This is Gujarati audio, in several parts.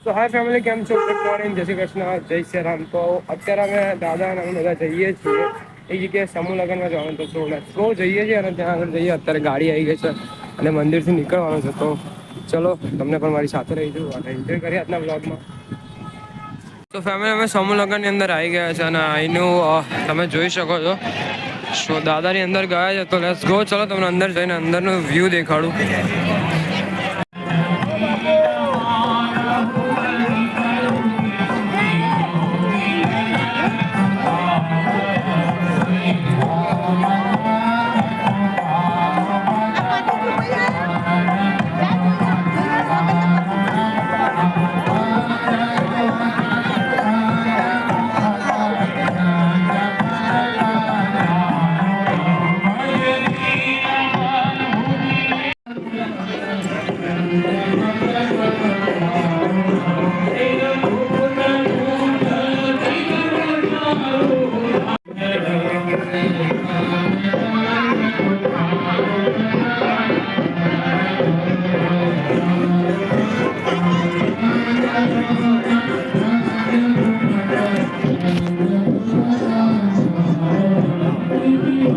તો હાય ફેમિલી, કેમ છો? ગુડ મોર્નિંગ, જય શ્રી કૃષ્ણ, જય શ્રી રામ. તો અત્યારે અમે દાદા અને અમે બધા જઈએ છીએ એક જગ્યાએ સમૂહ લગ્નમાં જવાનું, તો બહુ જઈએ છીએ અને ત્યાં આગળ જઈએ. અત્યારે ગાડી આવી ગઈ છે અને મંદિરથી નીકળવાનું છે. તો ચલો, તમને પણ મારી સાથે રહી જવું અને એન્જોય કરીએ આજના બ્લોગમાં. તો ફેમિલી, અમે સમૂહ લગ્નની અંદર આવી ગયા છે અને અહીંનું તમે જોઈ શકો છો. દાદાની અંદર ગયા છે, તો લેટ્સ ગો. ચલો, તમને અંદર જઈને અંદરનો વ્યૂ દેખાડું.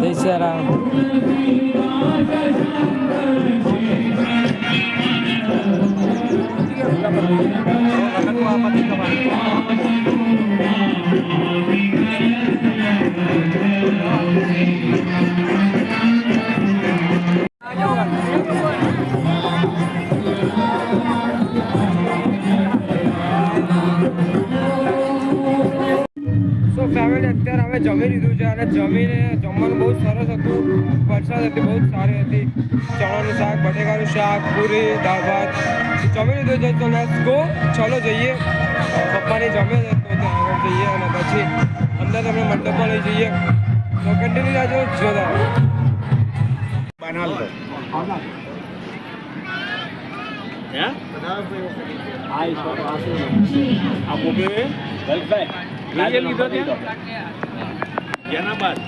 જય શ્રી રામ. સો ફેમિલી, અત્યારે અમે જમી લીધું છે અને જમવાનું બહુ સરસ હતું. વરસાદ હતી, બહુ સારી હતી. ચણાનું શાક, બટેકાનું શાક, પૂરી, દાળ ભાત જમી લીધું છે. તો લેટ્સ ગો, ચલો જઈએ. પપ્પાની જમે છે તો ત્યાં આગળ જઈએ અને પછી અંદર તમને મંડપમાં લઈ જઈએ. તો કન્ટિન્યુ રાજો જોતા. બના લો. જેના બાદ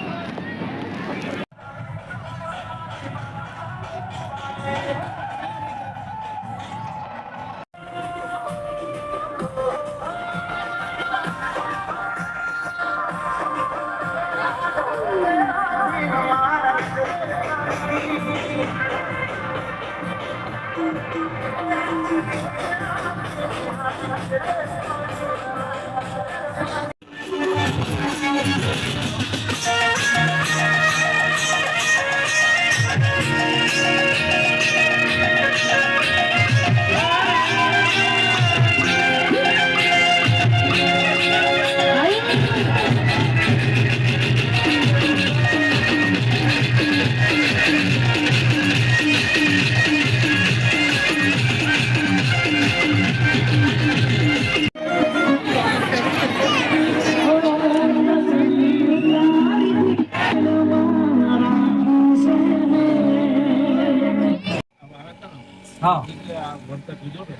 હા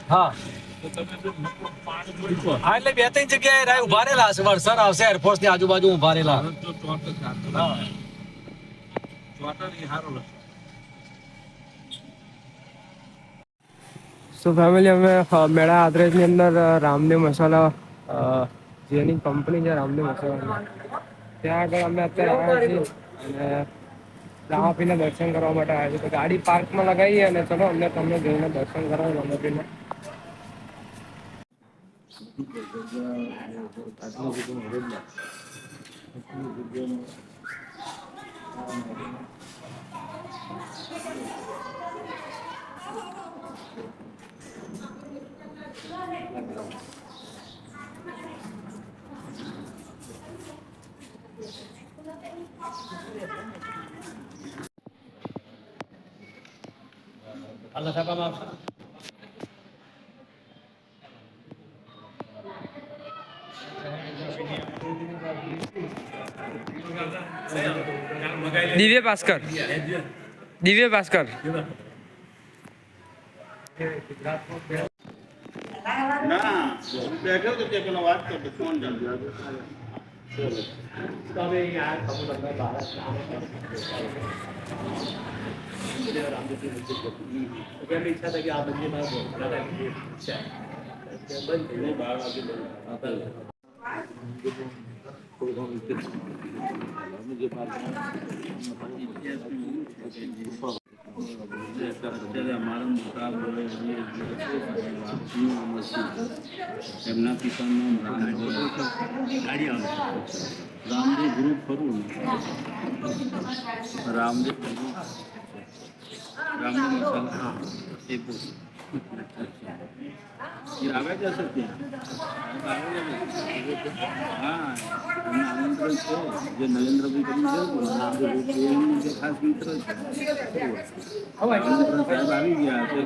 હા એટલે બે ત્રણ જગ્યાએ ઉભા રહેલા છે. વરસાદ આવશે, એરફોર્સ ની આજુબાજુ ઉભા રહેલા. સો ફેમિલી, અમે મેળા આદરેજની અંદર રામદેવ મસાલા જેની કંપની છે, રામદેવ મસાલા, ત્યાં આગળ અમે અત્યારે આવ્યા છીએ અને રામાપીરના દર્શન કરવા માટે આવ્યા છીએ. તો ગાડી પાર્કમાં લગાવીએ અને ચલો અંદર તમને જઈને દર્શન કરાવો રામાપીરના. Allah siapa maaf. Divya Bhaskar, Divya Bhaskar. ના બેઠો તો તે પેલો વાત કરતો ફોન ઈચ્છા થાય કે આ બંને નહીં, 12 વાગે બંધ. અત્યારે અમારા મોટા એમના પિતાનું નામ રામદેવ ગ્રુપ ખરું રામદેવ મસાલા એ આવે છે સર ત્યાં હા એમના આમંત્રણ છે જે નરેન્દ્રભાઈ કરીને છે એમનું જે ખાસ મિત્ર છે આમંત્રણ સાહેબ આવી ગયા છે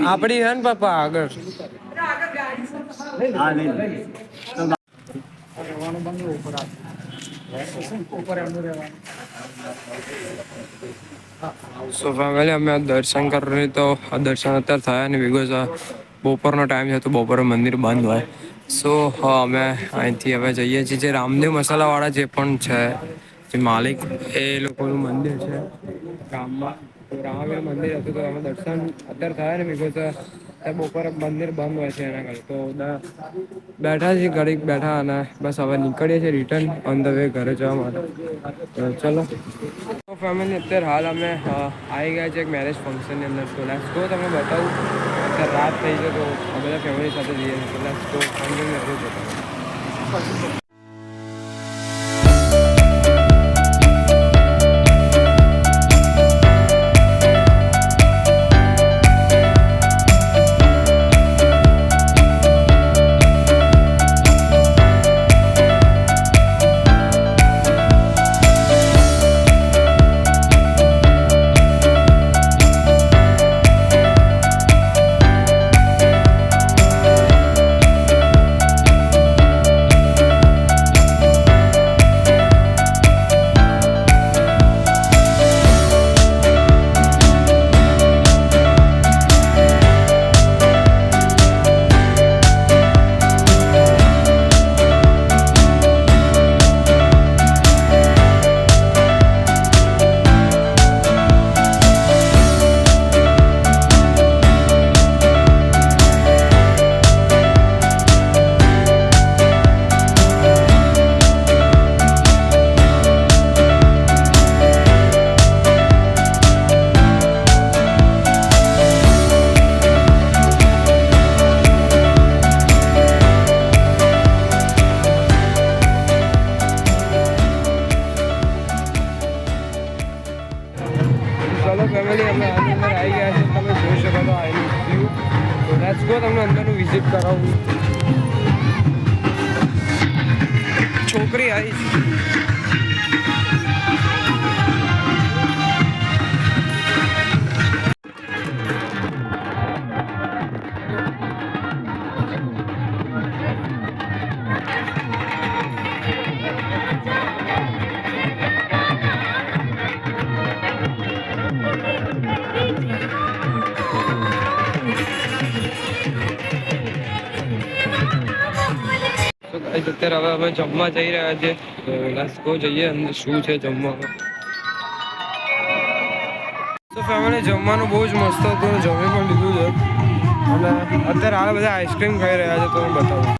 આપણી હે ને પપ્પા આગળ હા નહીં સો ફેમિલી અમે દર્શન કરી તો આ દર્શન અત્યારે થયા ને બિકોઝ બપોરનો ટાઈમ છે તો બપોરે મંદિર બંધ હોય સો અમે અહીંથી હવે જઈએ છીએ જે રામદેવ મસાલાવાળા જે પણ છે જે માલિક એ લોકોનું મંદિર છે ગામમાં તો રામાવીર મંદિર હતું તો અમે દર્શન અત્યારે થયા ને બિકોઝ બપોરે મંદિર બંધ હોય છે એના ઘરે તો બેઠા છીએ ઘડીક બેઠા અને બસ હવે નીકળીએ છીએ રિટર્ન ઓન ધ વે ઘરે જવા માટે ચલો તો ફેમિલી અત્યારે હાલ અમે આવી ગયા છે એક મેરેજ ફંક્શનની અંદર તો લેટ્સ ગો તમને બતાવું અત્યારે રાત થઈ છે તો આ બધા ફેમિલી સાથે જઈએ છીએ તો લેટ્સ ગો કન્ટિન્યુ રહેવું છે ફેમિલી અમે આની અંદર આવી ગયા છે તમે જોઈ શકો તો આનું વ્યૂ તો લેટ્સ ગો તમને અંદરનું વિઝિટ કરાવું છોકરી આવી અત્યારે હવે અમે જમવા જઈ રહ્યા છીએ તો લેટ્સ ગો જઈએ અંદર શું છે જમવામાં તો ફેમિલી જમવાનું બહુ જ મસ્ત હતું જમી પણ લીધું છે અને અત્યારે હાલ બધા આઈસ્ક્રીમ ખાઈ રહ્યા છે તો હું બતાવું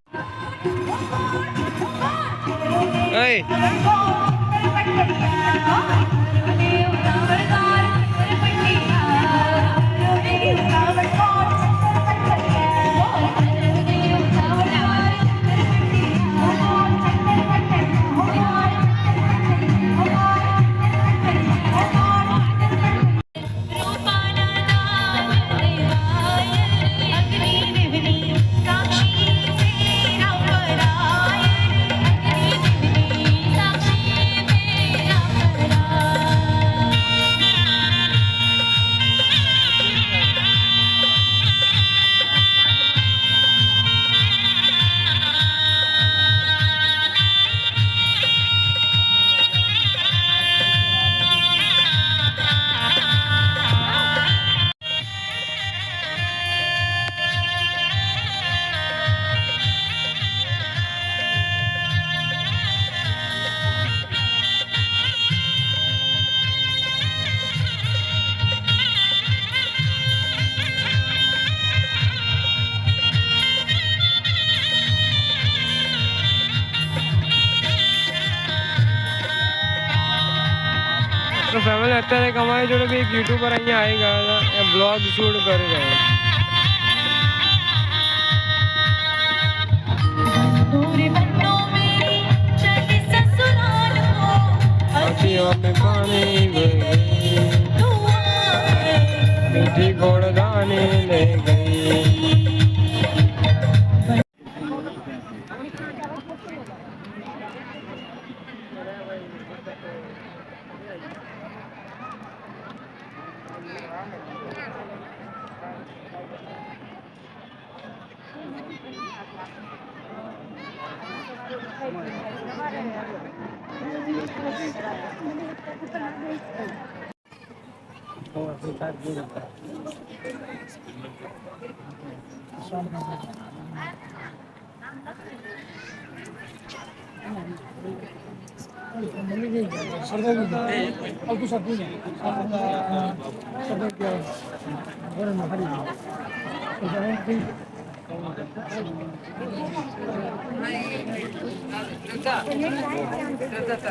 તો ફેમિલી અત્યારે એક અમારી જોડે બી એક યુટ્યુબર અહીંયા આવી ગયા હતા, એ બ્લોગ શૂટ કરી રહ્યા મીઠી ગોળદાની લે ગઈ.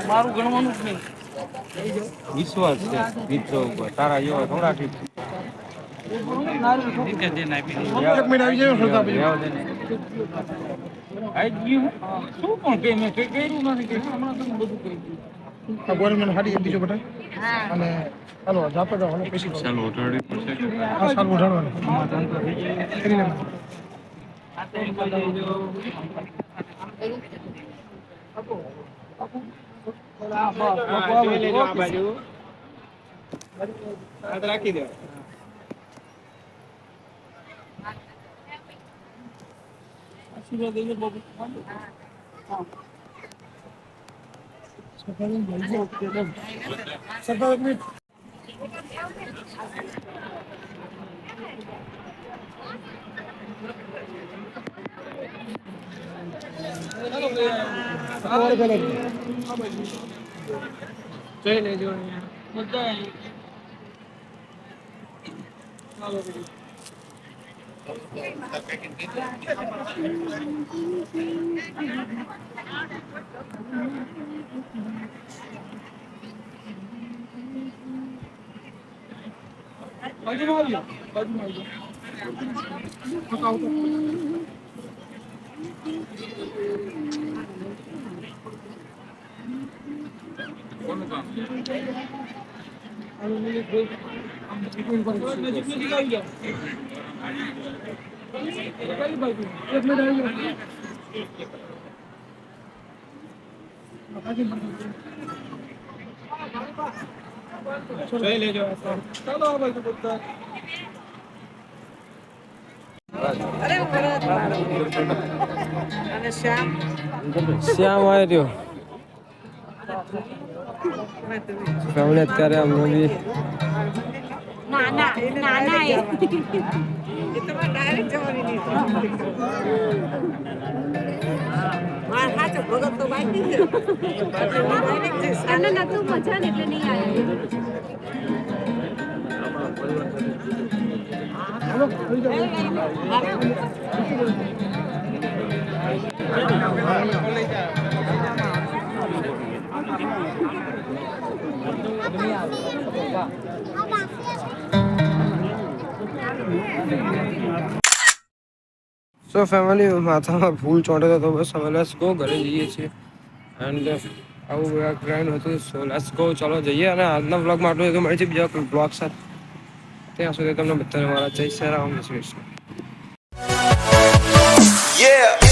મારું ગણવાનું જ નહીં. વિશ્વાસ છે મિત્રો ઉપર, તારા જેવા થોડા ઠીક રાખી દે. જોઈ લેજો જોઈ લેજો. ચાલો શ્યામ આવ્યો ફેમિલી. અત્યારે અમને બી સો ફેમિલી માથામાં ફૂલ ચોંટે તો બસ હવે લેટ્સ ગો, ઘરે જઈએ છીએ. એન્ડ આવું ગ્રાઇન્ડ હતું. સો લેટ્સ ગો, ચાલો જઈએ. અને આજના બ્લોગમાં આટલું હતું. મળી છે બીજા કોઈ બ્લોગ સાથે. ત્યાં સુધી તમને બધાને મારા જય શ્રી રામ. Yeah.